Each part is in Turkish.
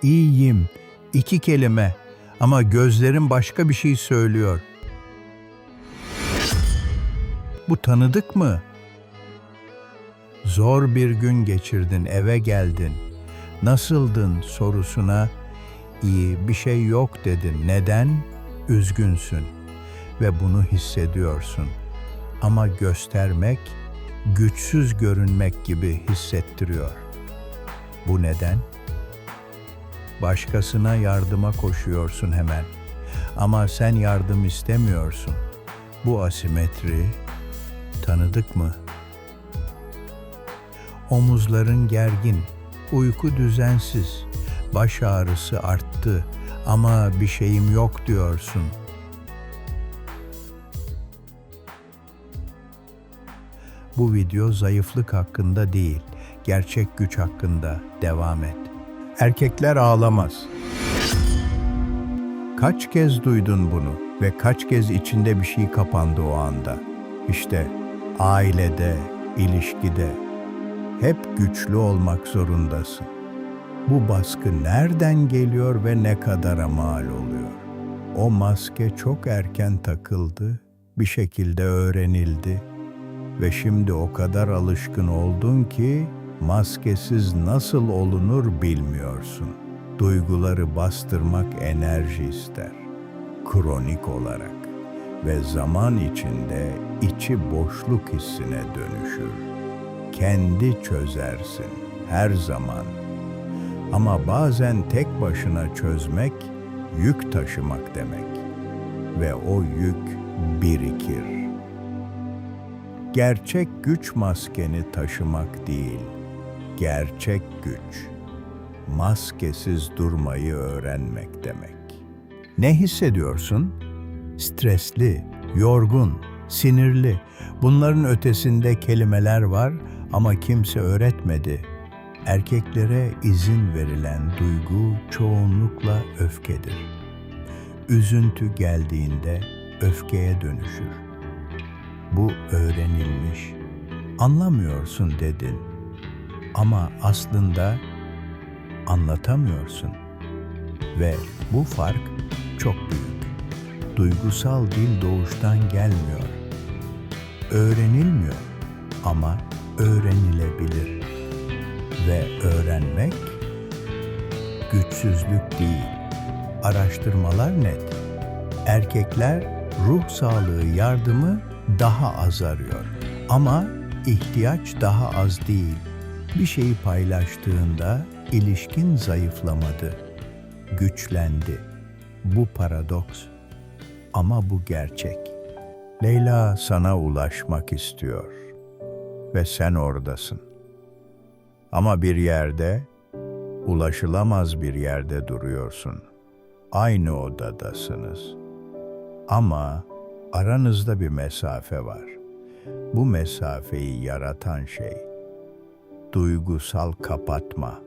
İyiyim. 2 kelime. Ama gözlerim başka bir şey söylüyor. Bu tanıdık mı? Zor bir gün geçirdin, eve geldin. Nasıldın sorusuna iyi, bir şey yok dedin. Neden? Üzgünsün ve bunu hissediyorsun. Ama göstermek, güçsüz görünmek gibi hissettiriyor. Bu neden? Başkasına yardıma koşuyorsun hemen. Ama sen yardım istemiyorsun. Bu asimetri tanıdık mı? Omuzların gergin, uyku düzensiz, baş ağrısı arttı ama bir şeyim yok diyorsun. Bu video zayıflık hakkında değil, gerçek güç hakkında. Devam et. Erkekler ağlamaz. Kaç kez duydun bunu ve kaç kez içinde bir şey kapandı o anda? İşte ailede, ilişkide hep güçlü olmak zorundasın. Bu baskı nereden geliyor ve ne kadara mal oluyor? O maske çok erken takıldı, bir şekilde öğrenildi ve şimdi o kadar alışkın oldun ki maskesiz nasıl olunur bilmiyorsun. Duyguları bastırmak enerji ister, kronik olarak ve zaman içinde içi boşluk hissine dönüşür. Kendi çözersin her zaman. Ama bazen tek başına çözmek, yük taşımak demek. Ve o yük birikir. Gerçek güç maskeni taşımak değil, gerçek güç, maskesiz durmayı öğrenmek demek. Ne hissediyorsun? Stresli, yorgun, sinirli. Bunların ötesinde kelimeler var ama kimse öğretmedi. Erkeklere izin verilen duygu çoğunlukla öfkedir. Üzüntü geldiğinde öfkeye dönüşür. Bu öğrenilmiş. Anlamıyorsun dedin. Ama aslında anlatamıyorsun. Ve bu fark çok büyük. Duygusal dil doğuştan gelmiyor. Öğrenilmiyor ama öğrenilebilir. Ve öğrenmek güçsüzlük değil. Araştırmalar net. Erkekler ruh sağlığı yardımı daha az arıyor. Ama ihtiyaç daha az değil. Bir şeyi paylaştığında ilişkin zayıflamadı, güçlendi. Bu paradoks ama bu gerçek. Leyla sana ulaşmak istiyor ve sen oradasın. Ama bir yerde, ulaşılamaz bir yerde duruyorsun. Aynı odadasınız. Ama aranızda bir mesafe var. Bu mesafeyi yaratan şey, duygusal kapatma.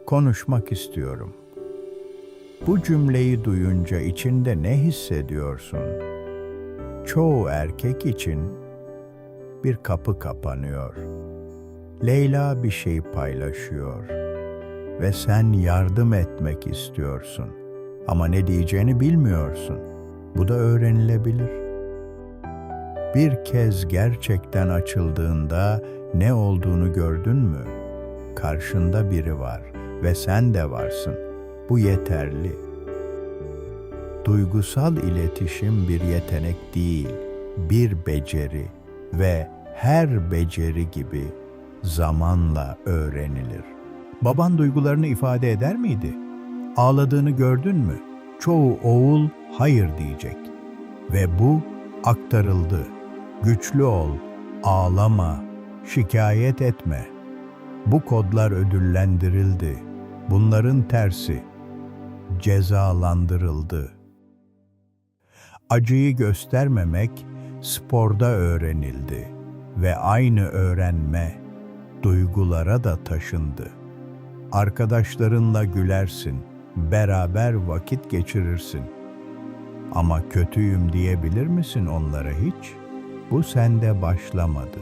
Konuşmak istiyorum. Bu cümleyi duyunca içinde ne hissediyorsun? Çoğu erkek için bir kapı kapanıyor. Leyla bir şey paylaşıyor ve sen yardım etmek istiyorsun. Ama ne diyeceğini bilmiyorsun. Bu da öğrenilebilir. Bir kez gerçekten açıldığında ne olduğunu gördün mü? Karşında biri var ve sen de varsın. Bu yeterli. Duygusal iletişim bir yetenek değil, bir beceri ve her beceri gibi zamanla öğrenilir. Baban duygularını ifade eder miydi? Ağladığını gördün mü? Çoğu oğul hayır diyecek. Ve bu aktarıldı. Güçlü ol, ağlama, şikayet etme. Bu kodlar ödüllendirildi. Bunların tersi cezalandırıldı. Acıyı göstermemek sporda öğrenildi ve aynı öğrenme duygulara da taşındı. Arkadaşlarınla gülersin, beraber vakit geçirirsin. Ama kötüyüm diyebilir misin onlara hiç? Bu sende başlamadı,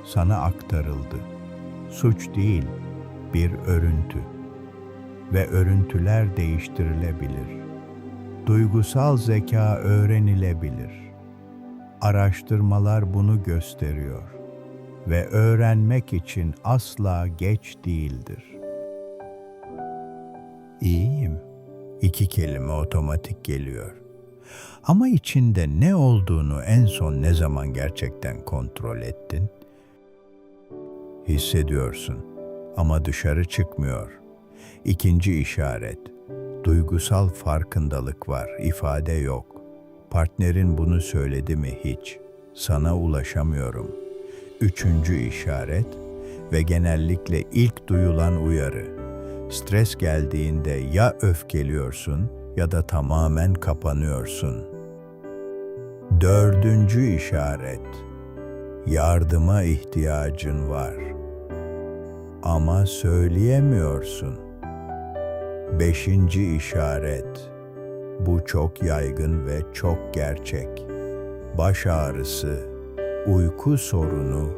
sana aktarıldı. Suç değil, bir örüntü. ve örüntüler değiştirilebilir. Duygusal zeka öğrenilebilir. Araştırmalar bunu gösteriyor ve öğrenmek için asla geç değildir. İyiyim. 2 kelime otomatik geliyor. Ama içinde ne olduğunu en son ne zaman gerçekten kontrol ettin? Hissediyorsun ama dışarı çıkmıyor. İkinci işaret. Duygusal farkındalık var, ifade yok. Partnerin bunu söyledi mi hiç? Sana ulaşamıyorum. Üçüncü işaret ve genellikle ilk duyulan uyarı. Stres geldiğinde ya öfkeliyorsun ya da tamamen kapanıyorsun. Dördüncü işaret. Yardıma ihtiyacın var. Ama söyleyemiyorsun. Beşinci işaret. Bu çok yaygın ve çok gerçek. Baş ağrısı, uyku sorunu,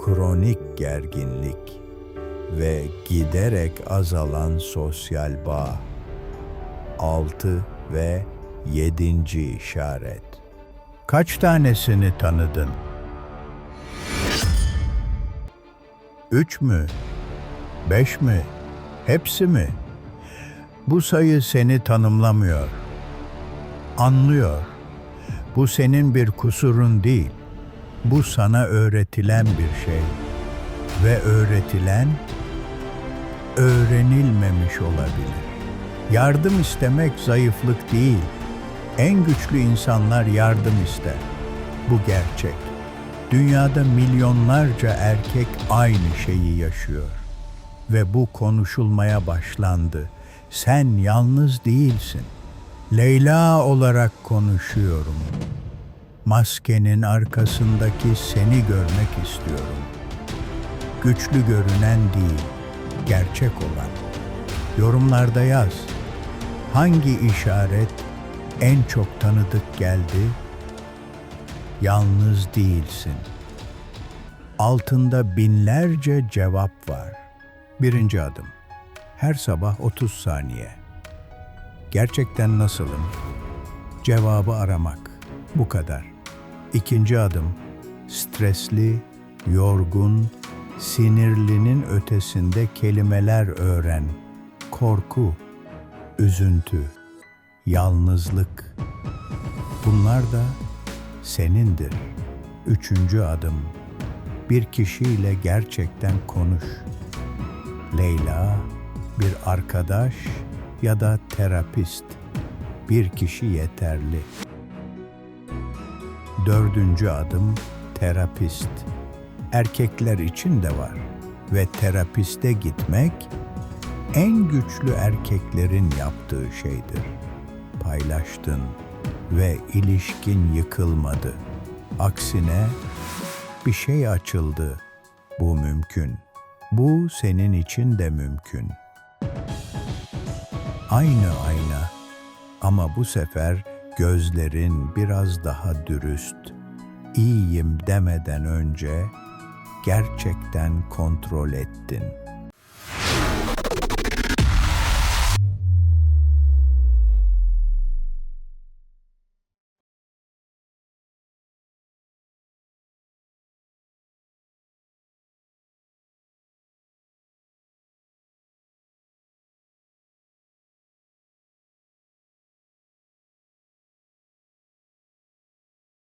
kronik gerginlik ve giderek azalan sosyal bağ. 6 ve 7. işaret. Kaç tanesini tanıdın? 3 mü? 5 mi? Hepsi mi? Bu sayı seni tanımlamıyor. Anlıyor. Bu senin bir kusurun değil. Bu sana öğretilen bir şey. Ve öğretilen, öğrenilmemiş olabilir. Yardım istemek zayıflık değil. En güçlü insanlar yardım ister. Bu gerçek. Dünyada milyonlarca erkek aynı şeyi yaşıyor. Ve bu konuşulmaya başlandı. Sen yalnız değilsin. Leyla olarak konuşuyorum. Maskenin arkasındaki seni görmek istiyorum. Güçlü görünen değil, gerçek olan. Yorumlarda yaz. Hangi işaret en çok tanıdık geldi? Yalnız değilsin. Altında binlerce cevap var. 1. adım. Her sabah 30 saniye. Gerçekten nasılım? Cevabı aramak. Bu kadar. 2. adım. Stresli, yorgun, sinirlinin ötesinde kelimeler öğren. Korku, üzüntü, yalnızlık. Bunlar da senindir. 3. adım. Bir kişiyle gerçekten konuş. Leyla, bir arkadaş ya da terapist. Bir kişi yeterli. 4. adım terapist. Erkekler için de var ve terapiste gitmek en güçlü erkeklerin yaptığı şeydir. Paylaştın ve ilişkin yıkılmadı. Aksine bir şey açıldı. Bu mümkün. Bu senin için de mümkün. Aynı ayna ama bu sefer gözlerin biraz daha dürüst. İyiyim demeden önce gerçekten kontrol ettin.